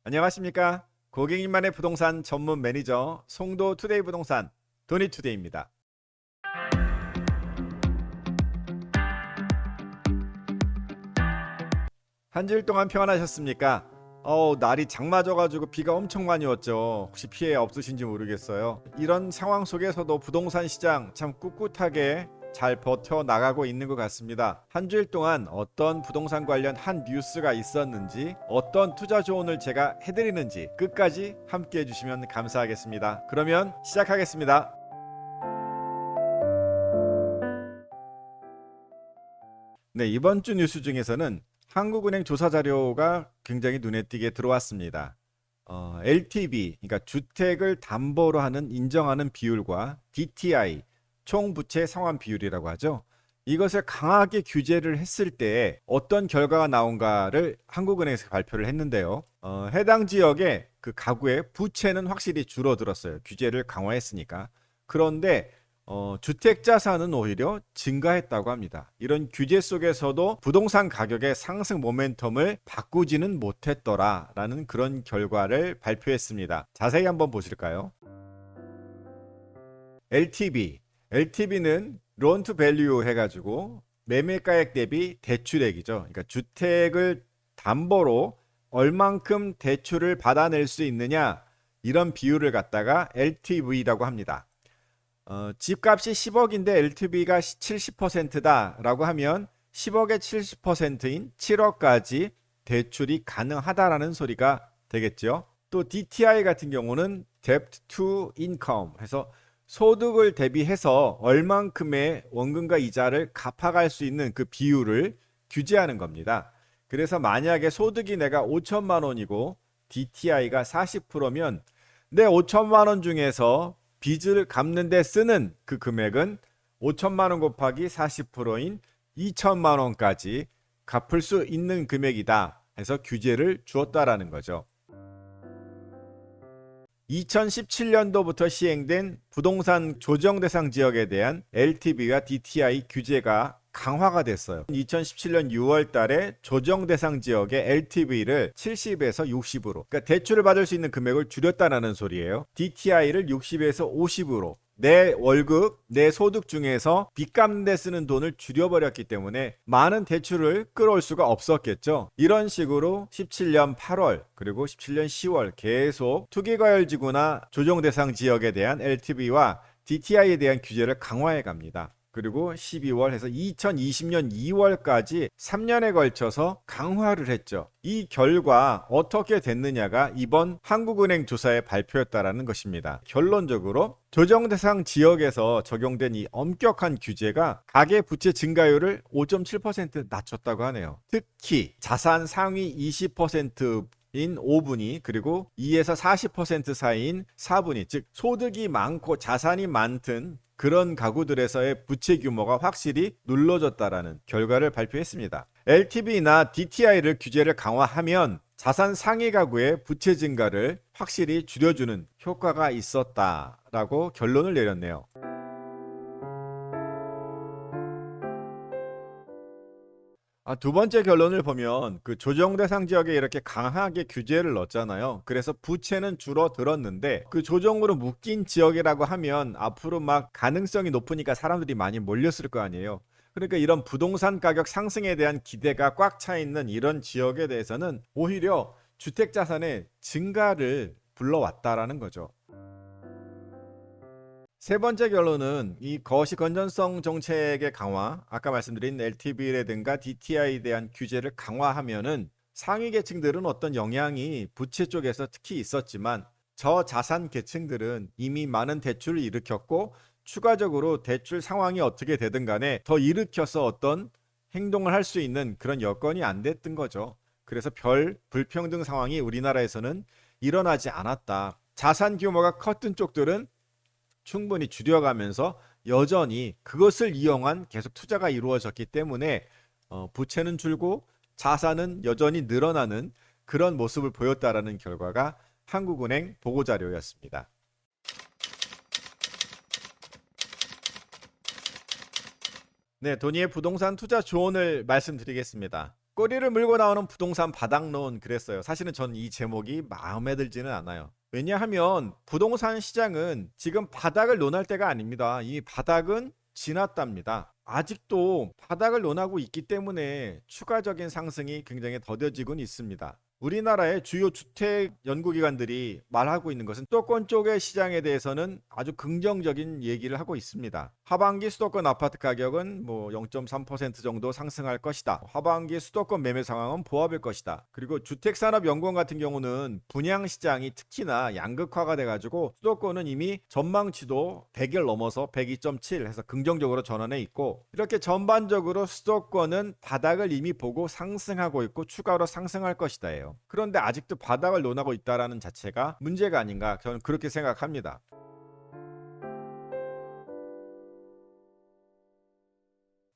안녕하십니까? 고객님만의 부동산 전문 매니저 송도 투데이 부동산 도니투데이입니다. 한 주일 동안 평안하셨습니까? 날이 장마져가지고 비가 엄청 많이 왔죠. 혹시 피해 없으신지 모르겠어요. 이런 상황 속에서도 부동산 시장 참 꿋꿋하게 잘 버텨 나가고 있는 것 같습니다. 한 주일 동안 어떤 부동산 관련 한 뉴스가 있었는지, 어떤 투자 조언을 제가 해드리는지 끝까지 함께 해주시면 감사하겠습니다. 그러면 시작하겠습니다. 네, 이번 주 뉴스 중에서는 한국은행 조사 자료가 굉장히 눈에 띄게 들어왔습니다. LTV, 그러니까 주택을 담보로 하는 인정하는 비율과 DTI, 총부채 상환 비율이라고 하죠. 이것을 강하게 규제를 했을 때 어떤 결과가 나온가를 한국은행에서 발표를 했는데요. 해당 지역의 그 가구의 부채는 확실히 줄어들었어요. 규제를 강화했으니까. 그런데 주택 자산은 오히려 증가했다고 합니다. 이런 규제 속에서도 부동산 가격의 상승 모멘텀을 바꾸지는 못했더라라는 그런 결과를 발표했습니다. 자세히 한번 보실까요? LTV는 론 투 밸류 해가지고 매매가액 대비 대출액이죠. 그러니까 주택을 담보로 얼만큼 대출을 받아낼 수 있느냐, 이런 비율을 갖다가 LTV라고 합니다. 집값이 10억인데 LTV가 70%다라고 하면 10억의 70%인 7억까지 대출이 가능하다라는 소리가 되겠죠. 또 DTI 같은 경우는 Debt to Income 해서 소득을 대비해서 얼만큼의 원금과 이자를 갚아갈 수 있는 그 비율을 규제하는 겁니다. 그래서 만약에 소득이 내가 5천만 원이고 DTI가 40%면 내 5천만 원 중에서 빚을 갚는 데 쓰는 그 금액은 5천만 원 곱하기 40%인 2천만 원까지 갚을 수 있는 금액이다 해서 규제를 주었다라는 거죠. 2017년도부터 시행된 부동산 조정 대상 지역에 대한 LTV와 DTI 규제가 강화가 됐어요. 2017년 6월 달에 조정 대상 지역의 LTV를 70에서 60으로, 그러니까 대출을 받을 수 있는 금액을 줄였다는 소리예요. DTI를 60에서 50으로, 내 월급, 내 소득 중에서 빚 갚는 데 쓰는 돈을 줄여버렸기 때문에 많은 대출을 끌어올 수가 없었겠죠. 이런 식으로 17년 8월 그리고 17년 10월 계속 투기과열지구나 조정 대상 지역에 대한 LTV와 DTI에 대한 규제를 강화해 갑니다. 그리고 12월 해서 2020년 2월까지 3년에 걸쳐서 강화를 했죠. 이 결과 어떻게 됐느냐가 이번 한국은행 조사의 발표였다라는 것입니다. 결론적으로 조정 대상 지역에서 적용된 이 엄격한 규제가 가계 부채 증가율을 5.7% 낮췄다고 하네요. 특히 자산 상위 20%인 5분위 그리고 2에서 40% 사이인 4분위, 즉 소득이 많고 자산이 많든 그런 가구들에서의 부채 규모가 확실히 눌러졌다라는 결과를 발표했습니다. LTV나 DTI를 규제를 강화하면 자산 상위 가구의 부채 증가를 확실히 줄여주는 효과가 있었다라고 결론을 내렸네요. 두 번째 결론을 보면 그 조정 대상 지역에 이렇게 강하게 규제를 넣었잖아요. 그래서 부채는 줄어들었는데 그 조정으로 묶인 지역이라고 하면 앞으로 막 가능성이 높으니까 사람들이 많이 몰렸을 거 아니에요. 그러니까 이런 부동산 가격 상승에 대한 기대가 꽉 차 있는 이런 지역에 대해서는 오히려 주택 자산의 증가를 불러왔다라는 거죠. 세 번째 결론은 이 거시 건전성 정책의 강화, 아까 말씀드린 LTV라든가 DTI에 대한 규제를 강화하면은 상위 계층들은 어떤 영향이 부채 쪽에서 특히 있었지만 저자산 계층들은 이미 많은 대출을 일으켰고 추가적으로 대출 상황이 어떻게 되든 간에 더 일으켜서 어떤 행동을 할 수 있는 그런 여건이 안 됐던 거죠. 그래서 별 불평등 상황이 우리나라에서는 일어나지 않았다. 자산 규모가 컸던 쪽들은 충분히 줄여가면서 여전히 그것을 이용한 계속 투자가 이루어졌기 때문에 부채는 줄고 자산은 여전히 늘어나는 그런 모습을 보였다라는 결과가 한국은행 보고자료였습니다. 네, 도니의 부동산 투자 조언을 말씀드리겠습니다. 꼬리를 물고 나오는 부동산 바닥론 그랬어요. 사실은 전 이 제목이 마음에 들지는 않아요. 왜냐하면 부동산 시장은 지금 바닥을 논할 때가 아닙니다. 이 바닥은 지났답니다. 아직도 바닥을 논하고 있기 때문에 추가적인 상승이 굉장히 더뎌지곤 있습니다. 우리나라의 주요 주택 연구기관들이 말하고 있는 것은 수도권 쪽의 시장에 대해서는 아주 긍정적인 얘기를 하고 있습니다. 하반기 수도권 아파트 가격은 뭐 0.3% 정도 상승할 것이다. 하반기 수도권 매매 상황은 보합일 것이다. 그리고 주택산업연구원 같은 경우는 분양 시장이 특히나 양극화가 돼가지고 수도권은 이미 전망치도 100을 넘어서 102.7 해서 긍정적으로 전환해 있고, 이렇게 전반적으로 수도권은 바닥을 이미 보고 상승하고 있고 추가로 상승할 것이다예요. 그런데 아직도 바닥을 논하고 있다는 자체가 문제가 아닌가, 저는 그렇게 생각합니다.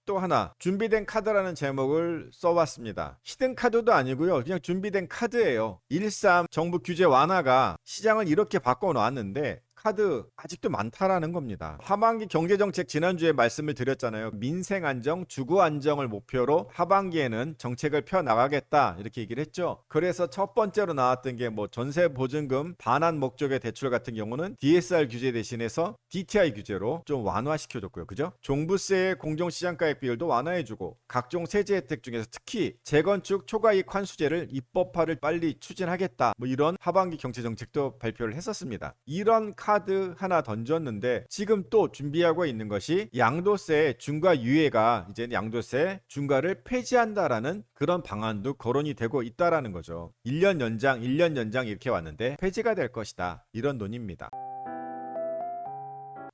또 하나, 준비된 카드라는 제목을 써봤습니다. 히든 카드도 아니고요, 그냥 준비된 카드예요. 1.3 정부 규제 완화가 시장을 이렇게 바꿔놓았는데 카드 아직도 많다라는 겁니다. 하반기 경제정책 지난주에 말씀을 드렸잖아요. 민생 안정, 주거 안정을 목표로 하반기에는 정책을 펴나가겠다 이렇게 얘기를 했죠. 그래서 첫 번째로 나왔던 게 뭐 전세 보증금 반환 목적의 대출 같은 경우는 DSR 규제 대신해서 DTI 규제로 좀 완화시켜줬고요. 그죠? 종부세의 공정시장가액 비율도 완화해주고, 각종 세제 혜택 중에서 특히 재건축 초과이익 환수제를 입법화를 빨리 추진하겠다, 뭐 이런 하반기 경제정책도 발표를 했었습니다. 이런 카드 하나 던졌는데 지금 또 준비하고 있는 것이 양도세 중과 유예가 이제 양도세 중과를 폐지한다라는 그런 방안도 거론이 되고 있다라는 거죠. 1년 연장, 1년 연장 이렇게 왔는데 폐지가 될 것이다, 이런 논의입니다.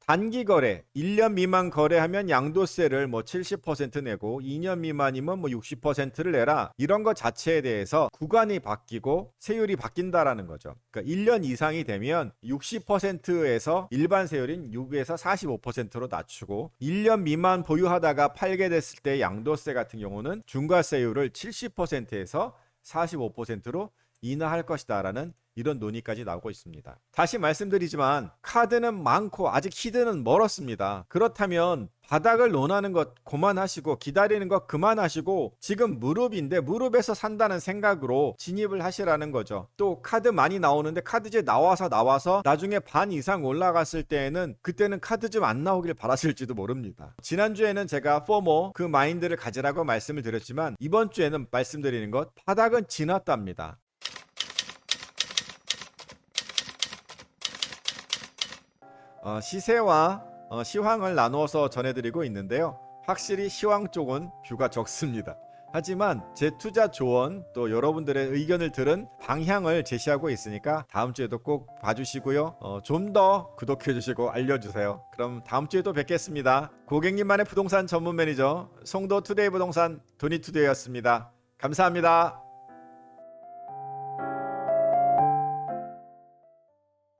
단기 거래, 1년 미만 거래하면 양도세를 뭐 70% 내고 2년 미만이면 뭐 60%를 내라, 이런 것 자체에 대해서 구간이 바뀌고 세율이 바뀐다라는 거죠. 그러니까 1년 이상이 되면 60%에서 일반 세율인 6에서 45%로 낮추고, 1년 미만 보유하다가 팔게 됐을 때 양도세 같은 경우는 중과세율을 70%에서 45%로 인하할 것이다라는 이런 논의까지 나오고 있습니다. 다시 말씀드리지만 카드는 많고 아직 히든은 멀었습니다. 그렇다면 바닥을 논하는 것 그만하시고 기다리는 것 그만하시고 지금 무릎인데 무릎에서 산다는 생각으로 진입을 하시라는 거죠. 또 카드 많이 나오는데 카드제 나와서 나중에 반 이상 올라갔을 때에는 그때는 카드 좀 안 나오길 바라실지도 모릅니다. 지난주에는 제가 포모 그 마인드를 가지라고 말씀을 드렸지만 이번 주에는 말씀드리는 것, 바닥은 지났답니다. 시세와 시황을 나누어서 전해드리고 있는데요. 확실히 시황 쪽은 뷰가 적습니다. 하지만 제 투자 조언, 또 여러분들의 의견을 들은 방향을 제시하고 있으니까 다음 주에도 꼭 봐주시고요. 좀 더 구독해주시고 알려주세요. 그럼 다음 주에도 뵙겠습니다. 고객님만의 부동산 전문 매니저 송도투데이 부동산 도니투데이였습니다. 감사합니다.